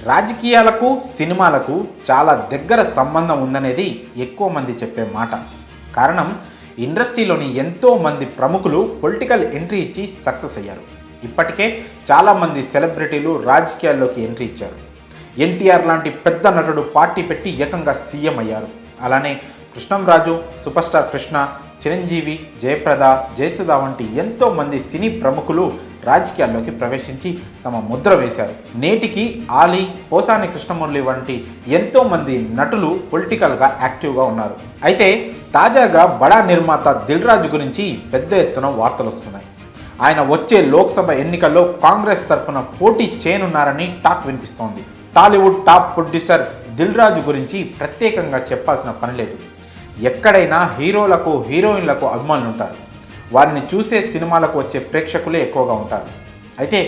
రాజకీయాలకు సినిమాలకు చాలా దగ్గర సంబంధం ఉందనేది ఎక్కువ మంది చెప్పే మాట. కారణం ఇండస్ట్రీలోని ఎంతో మంది ప్రముఖులు పొలిటికల్ ఎంట్రీ ఇచ్చి సక్సెస్ అయ్యారు. ఇప్పటికే చాలామంది సెలబ్రిటీలు రాజకీయాల్లోకి ఎంట్రీ ఇచ్చారు. ఎన్టీఆర్ లాంటి పెద్ద నటుడు పార్టీ పెట్టి ఏకంగా సీఎం అయ్యారు. అలానే కృష్ణంరాజు, సూపర్ స్టార్ కృష్ణ, చిరంజీవి, జయప్రద, జయసుధ వంటి ఎంతో మంది సినీ ప్రముఖులు రాజకీయాల్లోకి ప్రవేశించి తమ ముద్ర వేశారు. నేటికి ఆలీ, పోసాని కృష్ణమురళి వంటి ఎంతో మంది నటులు పొలిటికల్గా యాక్టివ్గా ఉన్నారు. అయితే తాజాగా బడా నిర్మాత దిల్ రాజు గురించి పెద్ద ఎత్తున వార్తలు వస్తున్నాయి. ఆయన వచ్చే లోక్సభ ఎన్నికల్లో కాంగ్రెస్ తరఫున పోటీ చేయనున్నారని టాక్ వినిపిస్తోంది. Tollywood top producer Dil Raju గురించి ప్రత్యేకంగా చెప్పాల్సిన పని లేదు. ఎక్కడైనా హీరోలకు, హీరోయిన్లకు అభిమానులు ఉంటారు. వారిని చూసే సినిమాలకు వచ్చే ప్రేక్షకులే ఎక్కువగా ఉంటారు. అయితే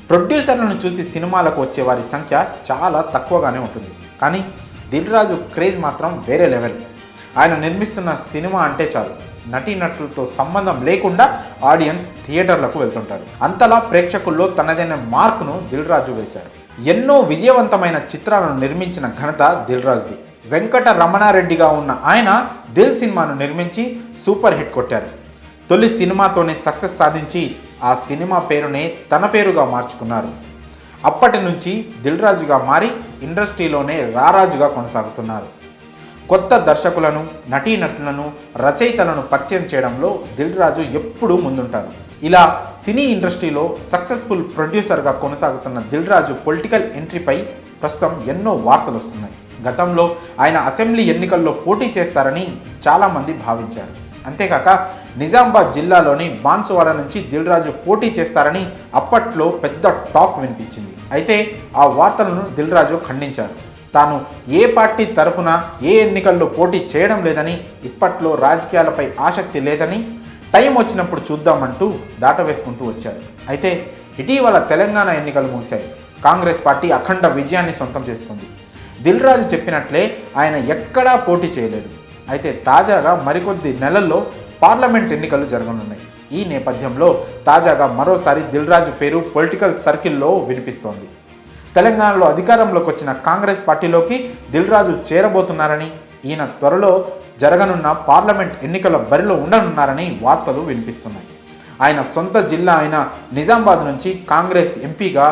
ప్రొడ్యూసర్లను చూసి సినిమాలకు వచ్చే వారి సంఖ్య చాలా తక్కువగానే ఉంటుంది. కానీ దిల్ రాజు క్రేజ్ మాత్రం వేరే లెవెల్. ఆయన నిర్మిస్తున్న సినిమా అంటే చాలు, నటీనటులతో సంబంధం లేకుండా ఆడియన్స్ థియేటర్లకు వెళ్తుంటారు. అంతలా ప్రేక్షకుల్లో తనదైన మార్కును దిల్ రాజు వేశారు. ఎన్నో విజయవంతమైన చిత్రాలను నిర్మించిన ఘనత దిల్ రాజుది. వెంకట రమణారెడ్డిగా ఉన్న ఆయన దిల్ సినిమాను నిర్మించి సూపర్ హిట్ కొట్టారు. తొలి సినిమాతోనే సక్సెస్ సాధించి ఆ సినిమా పేరునే తన పేరుగా మార్చుకున్నారు. అప్పటి నుంచి దిల్ రాజుగా మారి ఇండస్ట్రీలోనే రారాజుగా కొనసాగుతున్నారు. కొత్త దర్శకులను, నటీనటులను, రచయితలను పరిచయం చేయడంలో దిల్ రాజు ఎప్పుడూ ముందుంటారు. ఇలా సినీ ఇండస్ట్రీలో సక్సెస్ఫుల్ ప్రొడ్యూసర్గా కొనసాగుతున్న దిల్ రాజు పొలిటికల్ ఎంట్రీపై ప్రస్తుతం ఎన్నో వార్తలు వస్తున్నాయి. గతంలో ఆయన అసెంబ్లీ ఎన్నికల్లో పోటీ చేస్తారని చాలామంది భావించారు. అంతేకాక నిజామాబాద్ జిల్లాలోని బాన్సువాడ నుంచి దిల్ రాజు పోటీ చేస్తారని అప్పట్లో పెద్ద టాక్ వినిపించింది. అయితే ఆ వార్తలను దిల్ రాజు ఖండించారు. తాను ఏ పార్టీ తరఫున ఏ ఎన్నికల్లో పోటీ చేయడం లేదని, ఇప్పట్లో రాజకీయాలపై ఆసక్తి లేదని, టైం వచ్చినప్పుడు చూద్దామంటూ దాటవేసుకుంటూ వచ్చారు. అయితే ఇటీవల తెలంగాణ ఎన్నికలు ముగిశాయి. కాంగ్రెస్ పార్టీ అఖండ విజయాన్ని సొంతం చేసుకుంది. దిల్ రాజు చెప్పినట్లే ఆయన ఎక్కడా పోటీ చేయలేదు. అయితే తాజాగా మరికొద్ది నెలల్లో పార్లమెంట్ ఎన్నికలు జరగనున్నాయి. ఈ నేపథ్యంలో తాజాగా మరోసారి దిల్ రాజు పేరు పొలిటికల్ సర్కిల్లో వినిపిస్తోంది. తెలంగాణలో అధికారంలోకి వచ్చిన కాంగ్రెస్ పార్టీలోకి దిల్ రాజు చేరబోతున్నారని, ఈయన త్వరలో జరగనున్న పార్లమెంట్ ఎన్నికల బరిలో ఉండనున్నారని వార్తలు వినిపిస్తున్నాయి. ఆయన సొంత జిల్లా అయిన నిజామాబాద్ నుంచి కాంగ్రెస్ ఎంపీగా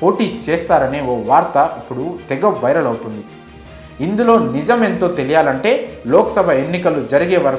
పోటీ చేస్తారనే ఓ వార్త ఇప్పుడు తెగ వైరల్ అవుతుంది. ఇందులో నిజం ఎంతో తెలియాలంటే లోక్సభ ఎన్నికలు జరిగే వరకు